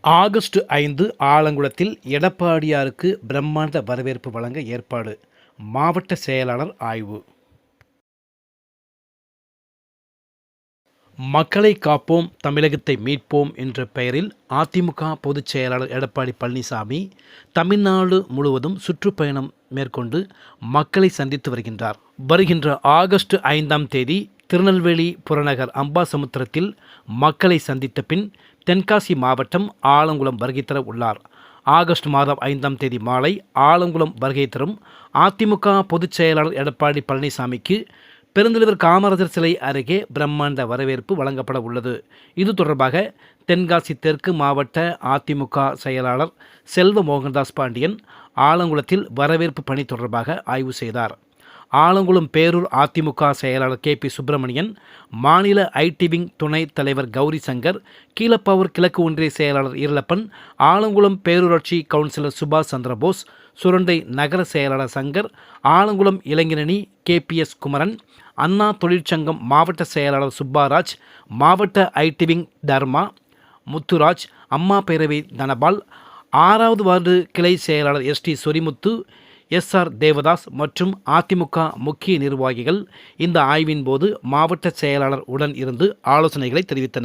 August 5 ஆலங்குளத்தில் எடப்பாடியாருக்கு பிரம்மாண்ட வரவேற்பு வழங்க ஏற்பாடு. மாவட்ட செயலாளர் ஆய்வு. மக்களை காப்போம், தமிழகத்தை மீட்போம் என்ற பெயரில் அதிமுக பொதுச் செயலாளர் எடப்பாடி பழனிசாமி தமிழ்நாடு முழுவதும் சுற்றுப்பயணம் மேற்கொண்டு மக்களை சந்தித்து வருகின்றார். வருகின்ற ஆகஸ்ட் 5ஆம் தேதி திருநெல்வேலி புறநகர் அம்பாசமுத்திரத்தில் மக்களை சந்தித்த பின் தென்காசி மாவட்டம் ஆலங்குளம் வருகை தர உள்ளார். ஆகஸ்ட் மாதம் 5ஆம் தேதி மாலை ஆலங்குளம் வருகை தரும் அதிமுக பொதுச் செயலாளர் எடப்பாடி பழனிசாமிக்கு பெருந்தலைவர் காமராஜர் சிலை அருகே பிரம்மாண்ட வரவேற்பு வழங்கப்பட உள்ளது. இது தொடர்பாக தென்காசி தெற்கு மாவட்ட அதிமுக செயலாளர் செல்வ மோகன்தாஸ் பாண்டியன் ஆலங்குளத்தில் வரவேற்பு பணி தொடர்பாக ஆய்வு செய்தார். ஆலங்குளம் பேரூர் அதிமுக செயலாளர் KP சுப்பிரமணியன், மாநில ஐடி விங் துணைத் தலைவர் கௌரி சங்கர், கீழப்பாவூர் கிழக்கு ஒன்றிய செயலாளர் ஈரலப்பன், ஆலங்குளம் பேரூராட்சி கவுன்சிலர் சுபாஷ் சந்திரபோஸ், சுரண்டை நகர செயலாளர் சங்கர், ஆலங்குளம் இளைஞரணி KPS குமரன், அண்ணா தொழிற்சங்கம் மாவட்ட செயலாளர் சுப்பாராஜ், மாவட்ட ஐடி விங் தர்மா, முத்துராஜ், அம்மா பேரவை தனபால், 6வது வார்டு கிளை செயலாளர் ST சொரிமுத்து, SR தேவதாஸ் மற்றும் அதிமுக முக்கிய நிர்வாகிகள் இந்த ஆய்வின் போது மாவட்ட செயலாளர் உடன் இருந்து ஆலோசனைகளை தெரிவித்தனர்.